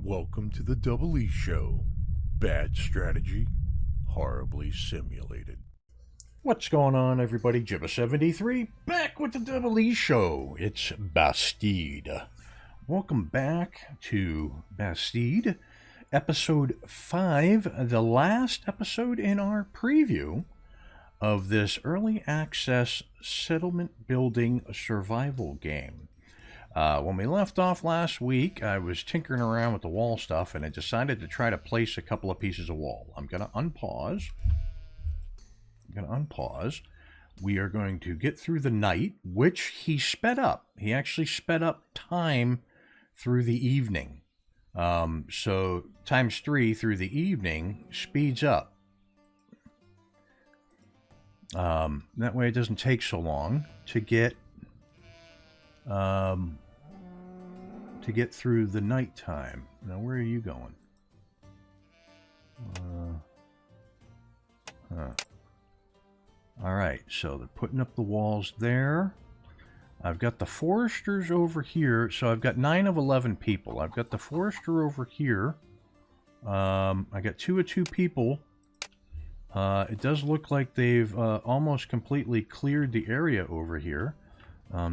Welcome to the Double E Show. Bad strategy, horribly simulated. What's going on, everybody? Jibba73 back with the Double E Show. It's Bastide. Welcome back to Bastide, episode 5, the last episode in our preview of this early access settlement building survival game. When we left off last week, I was tinkering around with the wall stuff, and I decided to try to place a couple of pieces of wall. I'm going to unpause. We are going to get through the night, which he sped up. He actually sped up time through the evening. So times 3 through the evening speeds up. That way it doesn't take so long to get through the nighttime. Now, where are you going? Alright, so they're putting up the walls there. I've got the foresters over here. So I've got 9 of 11 people. I've got the forester over here. I got 2 of 2 people. It does look like they've almost completely cleared the area over here.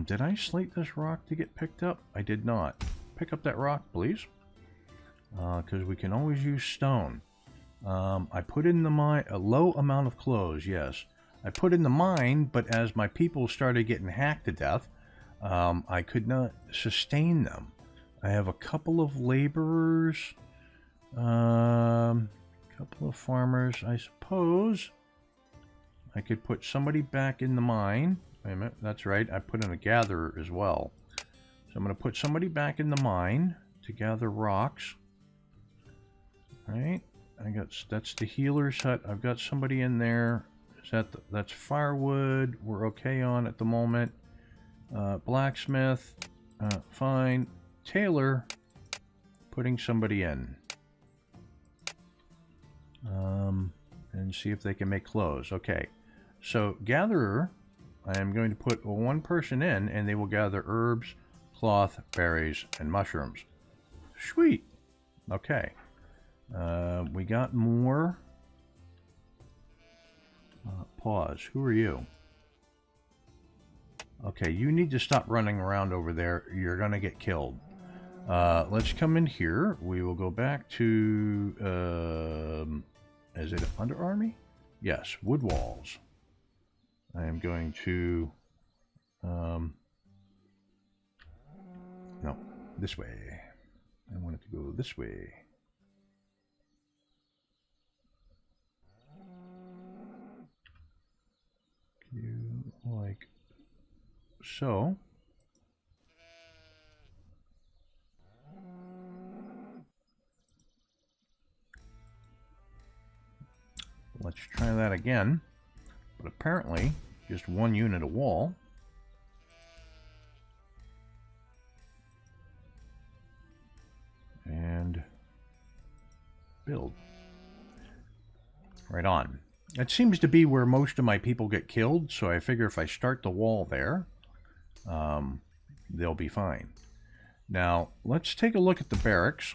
Did I slate this rock to get picked up? I did not. Pick up that rock, please. Because we can always use stone. I put in the mine a low amount of clothes, yes. I put in the mine, but as my people started getting hacked to death, I could not sustain them. I have a couple of laborers, couple of farmers. I suppose I could put somebody back in the mine. Wait a minute, that's right. I put in a gatherer as well. So I'm going to put somebody back in the mine to gather rocks. Right? That's the healer's hut. I've got somebody in there. That's firewood. We're okay on at the moment. Blacksmith, fine. Tailor, putting somebody in. And see if they can make clothes. Okay. So gatherer, I am going to put one person in, and they will gather herbs, cloth, berries, and mushrooms. Sweet. Okay. We got more. Pause. Who are you? Okay, you need to stop running around over there. You're going to get killed. Let's come in here. We will go back to... is it under army? Yes, wood walls. I am going to... no, this way. I want it to go this way. Like so. Let's try that again. But apparently, just one unit of wall. And build. Right on. It seems to be where most of my people get killed, so I figure if I start the wall there, they'll be fine. Now, let's take a look at the barracks.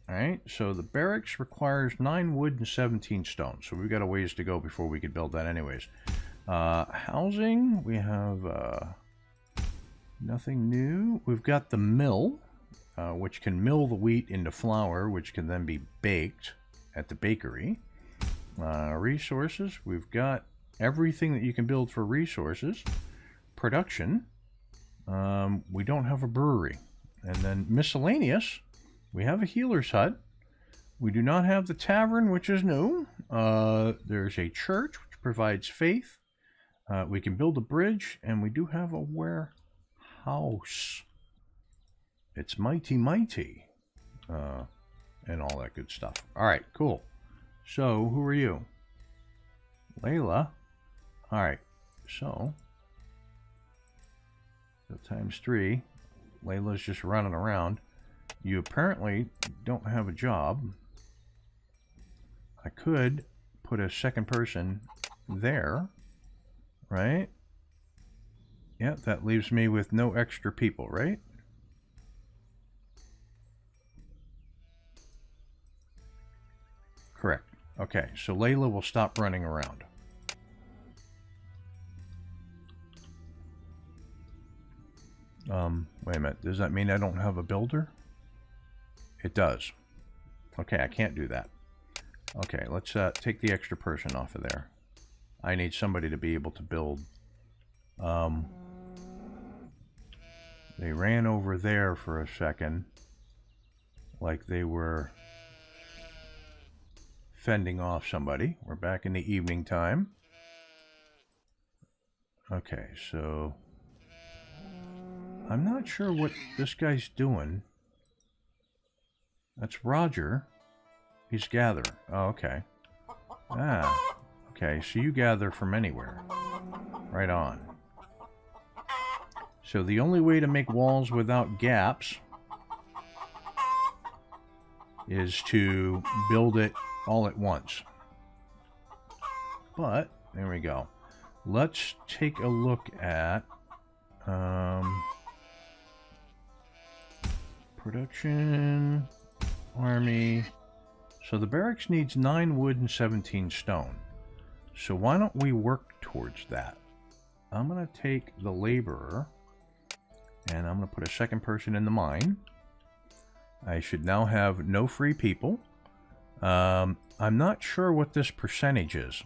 Alright, so the barracks requires 9 wood and 17 stone, so we've got a ways to go before we could build that anyways. Housing, we have nothing new. We've got the mill, which can mill the wheat into flour, which can then be baked at the bakery. Resources, we've got everything that you can build for resources. Production, we don't have a brewery. And then miscellaneous, we have a healer's hut. We do not have the tavern, which is new. There's a church, which provides faith. We can build a bridge, and we do have a warehouse. It's mighty, and all that good stuff. All right, cool. So, who are you? Layla. Alright, so times 3. Layla's just running around. You apparently don't have a job. I could put a second person there, right? Yeah, that leaves me with no extra people, right? Correct. Okay, so Layla will stop running around. Wait a minute. Does that mean I don't have a builder? It does. Okay, I can't do that. Okay, let's take the extra person off of there. I need somebody to be able to build. They ran over there for a second, like they were fending off somebody. We're back in the evening time. Okay, so I'm not sure what this guy's doing. That's Roger. He's gathering. Oh, okay. Ah, okay, so you gather from anywhere. Right on. So the only way to make walls without gaps is to build it all at once. But, there we go. Let's take a look at production, army. So the barracks needs 9 wood and 17 stone. So why don't we work towards that? I'm going to take the laborer and I'm going to put a second person in the mine. I should now have no free people. I'm not sure what this percentage is.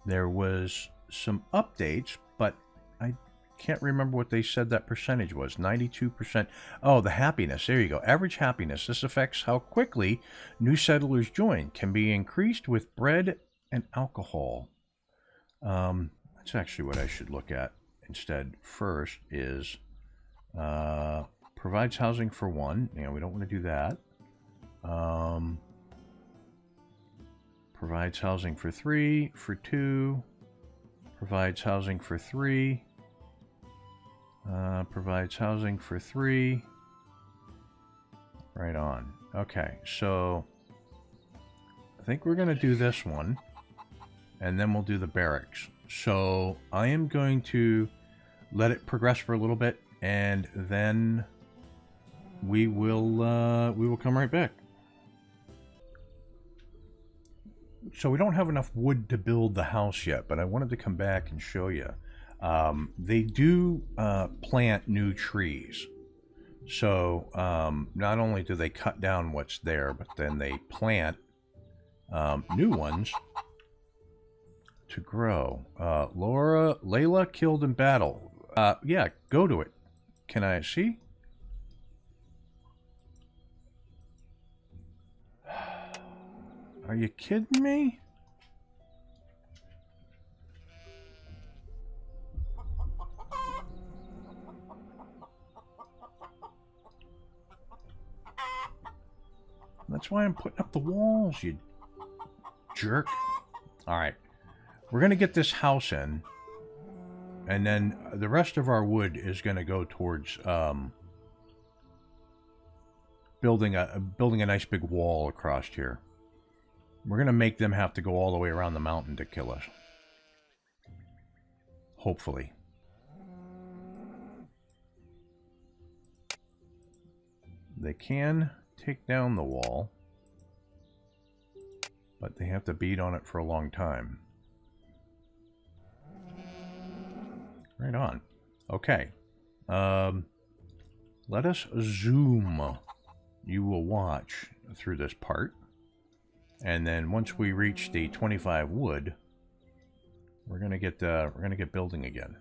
There was some updates, but I can't remember what they said that percentage was. 92%. Oh, the happiness. There you go. Average happiness. This affects how quickly new settlers join. Can be increased with bread and alcohol. That's actually what I should look at instead. First is provides housing for 1. You know, we don't want to do that. Provides housing for 3, for 2. Provides housing for 3. Provides housing for 3. Right on. Okay, so I think we're going to do this one, and then we'll do the barracks. So I am going to let it progress for a little bit, and then we will come right back. So we don't have enough wood to build the house yet, but I wanted to come back and show you. They do plant new trees. So not only do they cut down what's there, but then they plant new ones to grow. Layla killed in battle. Yeah, go to it. Can I see? Are you kidding me? That's why I'm putting up the walls, you jerk. Alright. We're going to get this house in. And then the rest of our wood is going to go towards building a nice big wall across here. We're going to make them have to go all the way around the mountain to kill us. Hopefully. They can take down the wall, but they have to beat on it for a long time. Right on. Okay. Let us zoom. You will watch through this part. And then once we reach the 25 wood, we're gonna get building again.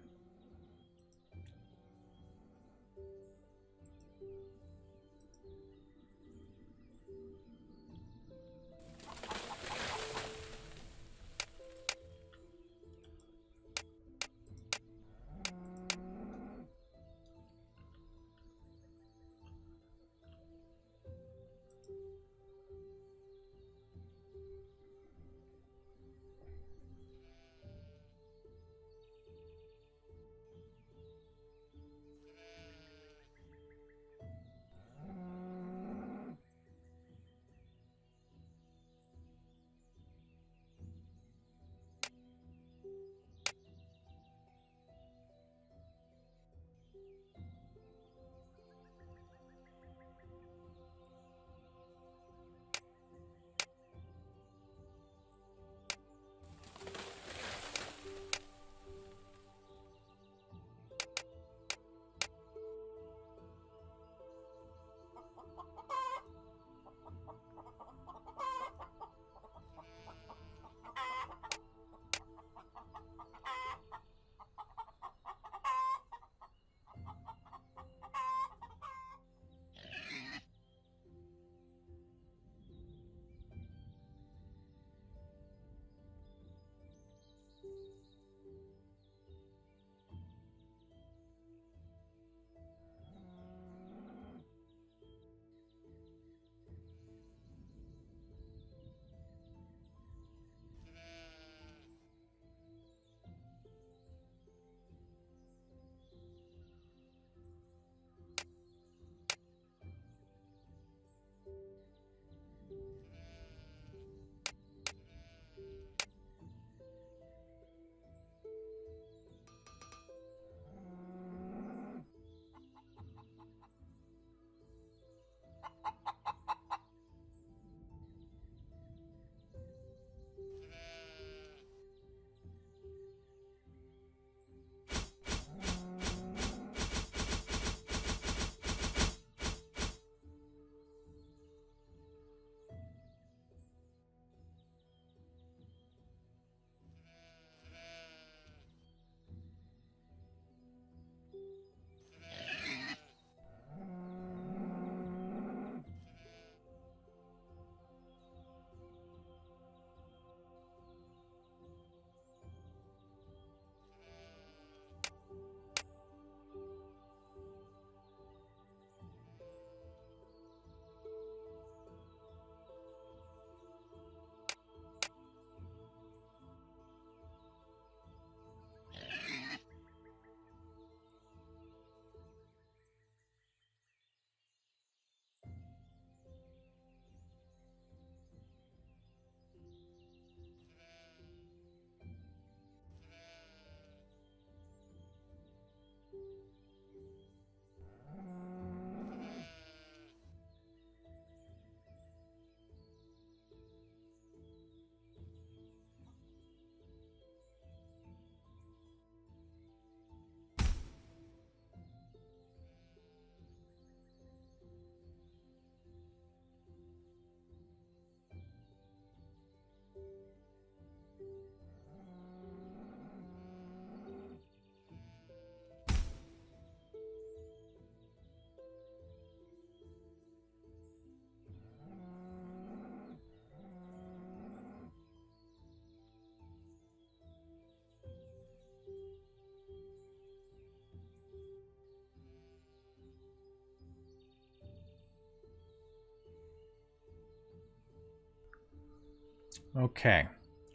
Okay,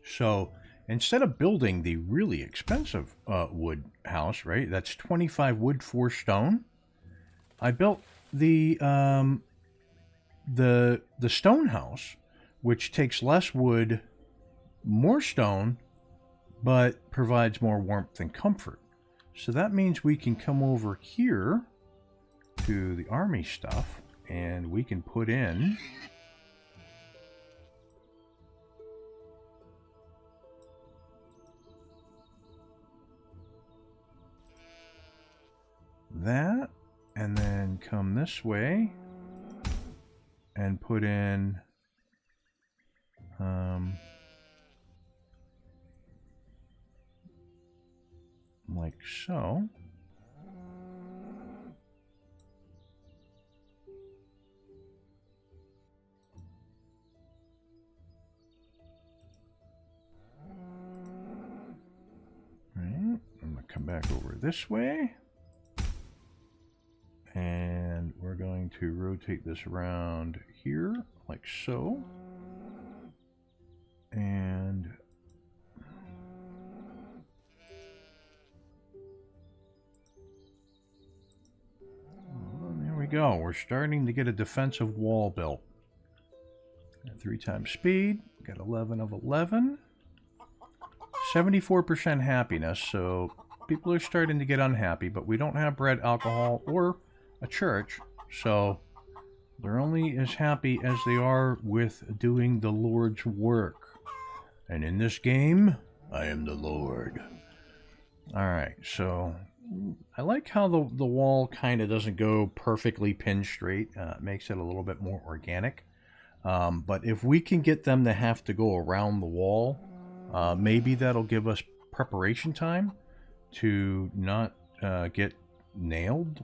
so instead of building the really expensive wood house, right? That's 25 wood, 4 stone. I built the stone house, which takes less wood, more stone, but provides more warmth and comfort. So that means we can come over here to the army stuff, and we can put in that, and then come this way and put in like so. Right, I'm gonna come back over this way. And we're going to rotate this around here, like so. And there we go. We're starting to get a defensive wall built. 3 times speed. Got 11 of 11. 74% happiness, so people are starting to get unhappy, but we don't have bread, alcohol, or a church, so they're only as happy as they are with doing the Lord's work. And in this game, I am the Lord. Alright, so I like how the wall kind of doesn't go perfectly pinned straight. It makes it a little bit more organic. But if we can get them to have to go around the wall, maybe that'll give us preparation time to not get nailed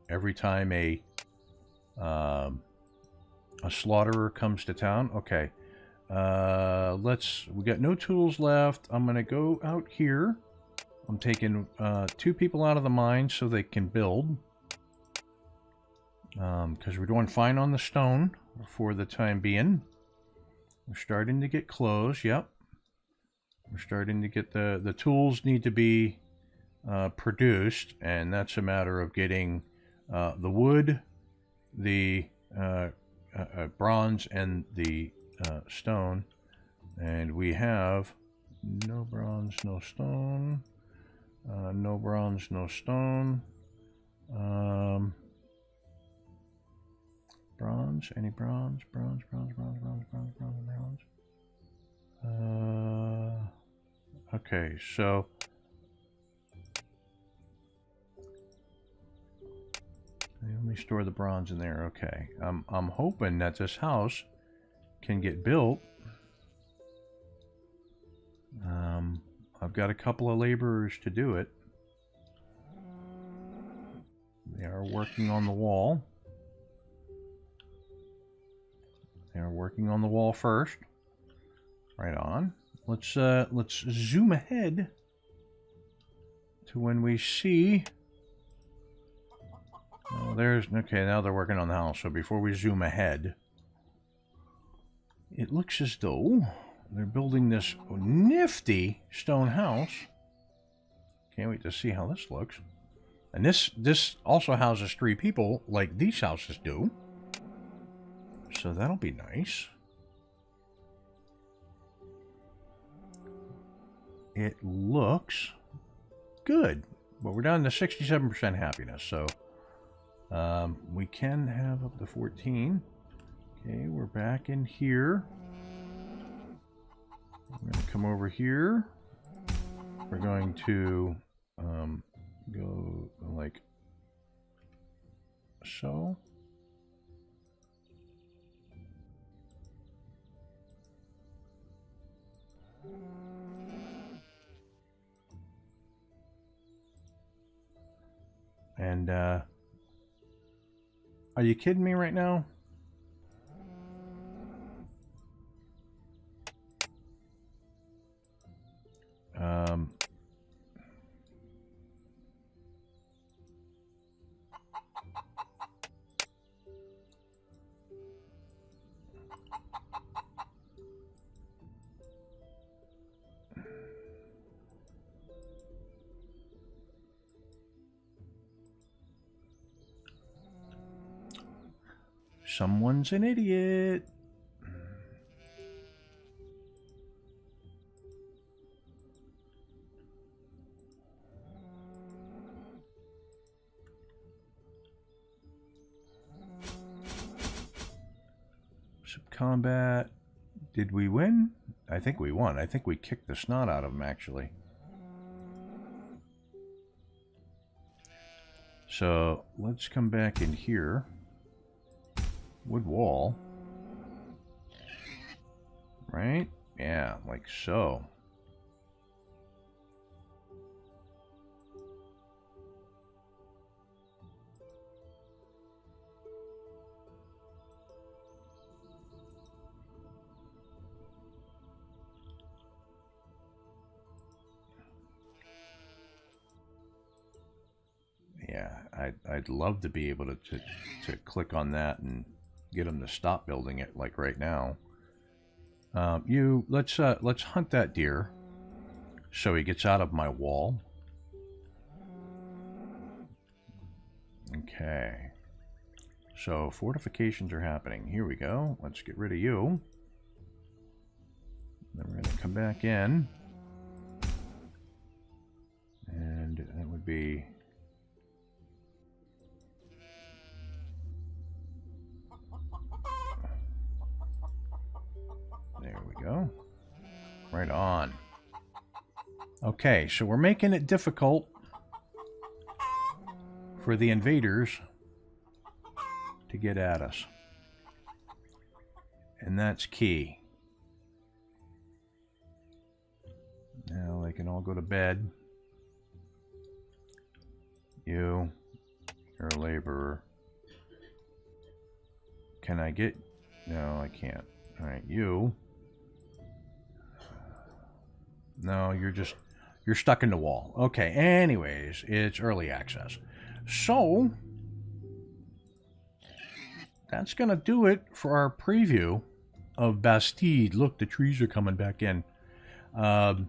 every time a slaughterer comes to town. Okay, we got no tools left. I'm gonna go out here. I'm taking 2 people out of the mine so they can build, because we're doing fine on the stone for the time being. We're starting to get close. Yep, we're starting to get the tools need to be produced, and that's a matter of getting the wood, the bronze, and the stone. And we have no bronze, no stone. No bronze, no stone. Bronze, any bronze? Bronze. Okay, so let me store the bronze in there. Okay, I'm hoping that this house can get built. I've got a couple of laborers to do it. They are working on the wall. They are working on the wall first. Right on. Let's zoom ahead to when we see. Oh, okay. Now they're working on the house. So before we zoom ahead, it looks as though they're building this nifty stone house. Can't wait to see how this looks. And this also houses 3 people, like these houses do. So that'll be nice. It looks good, but we're down to 67% happiness, so we can have up to 14. Okay, we're back in here. We're going to come over here. We're going to go like so. And are you kidding me right now? Someone's an idiot. Combat. Did we win? I think we won. I think we kicked the snot out of them, actually. So let's come back in here. Wood wall. Right? Yeah, like so. Yeah, I'd love to be able to click on that and get them to stop building it like right now. Let's hunt that deer so he gets out of my wall. Okay. So fortifications are happening. Here we go. Let's get rid of you. Then we're going to come back in. And that would be... There we go. Right on. Okay, so we're making it difficult for the invaders to get at us. And that's key. Now they can all go to bed. You're a laborer. Can I get... No, I can't. Alright, you... No, you're stuck in the wall. Okay, anyways, it's early access. So, that's going to do it for our preview of Bastide. Look, the trees are coming back in. The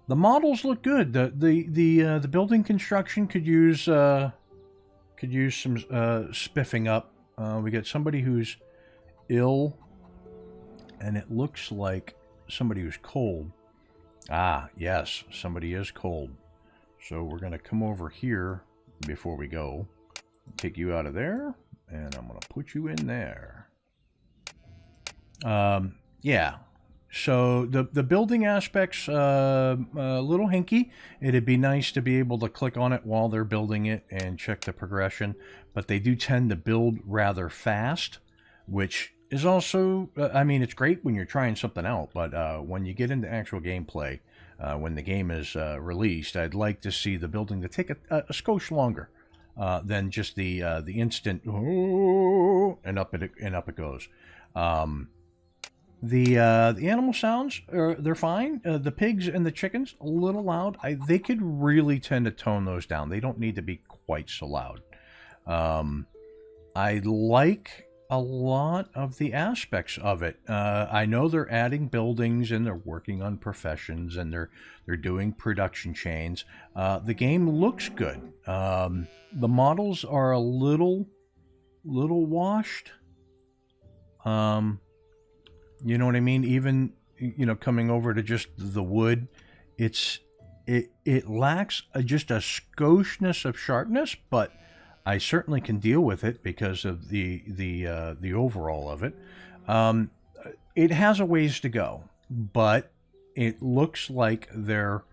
models look good. The building construction could use some spiffing up. We got somebody who's ill, and it looks like somebody who's cold. Ah, yes, somebody is cold. So we're going to come over here before we go. Take you out of there, and I'm going to put you in there. Yeah. So the building aspect's a little hinky. It'd be nice to be able to click on it while they're building it and check the progression. But they do tend to build rather fast, which is also, I mean, it's great when you're trying something out, but when you get into actual gameplay, when the game is released, I'd like to see the building to take a skosh longer than just the instant, oh, and up it goes. The animal sounds, they're fine. The pigs and the chickens, a little loud. They could really tend to tone those down. They don't need to be quite so loud. I like a lot of the aspects of it. I know they're adding buildings and they're working on professions and they're doing production chains. The game looks good. The models are a little washed. You know what I mean? Even, coming over to just the wood, it lacks just a skoshness of sharpness, but I certainly can deal with it because of the overall of it. It has a ways to go, but it looks like they're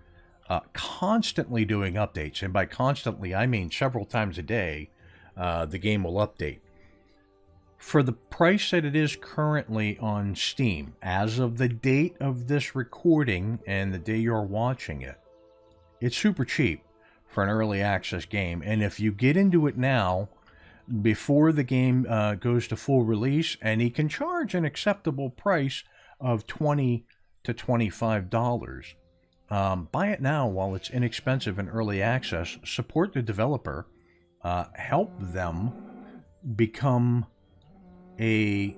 constantly doing updates, and by constantly I mean several times a day. The game will update. For the price that it is currently on Steam, as of the date of this recording and the day you're watching it, it's super cheap for an early access game. And if you get into it now, before the game goes to full release, and he can charge an acceptable price of $20 to $25, buy it now while it's inexpensive in early access. Support the developer, help them become a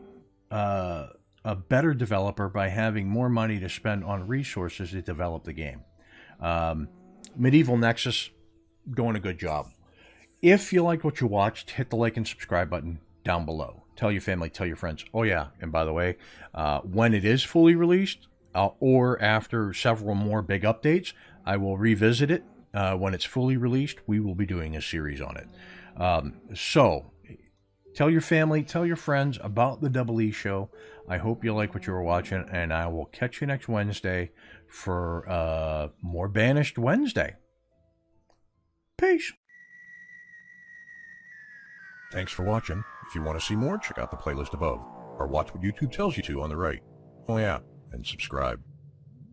better developer by having more money to spend on resources to develop the game. Medieval Nexus doing a good job. If you like what you watched, hit the like and subscribe button. down below. Tell your family, tell your friends. Oh yeah, and by the way, when it is fully released, or after several more big updates, I will revisit it. When it's fully released, we will be doing a series on it. So, tell your family, tell your friends about the Double E Show. I hope you like what you were watching, and I will catch you next Wednesday for more Banished Wednesday. Peace. Thanks for watching. If you want to see more, check out the playlist above, or watch what YouTube tells you to on the right. Oh yeah, and subscribe.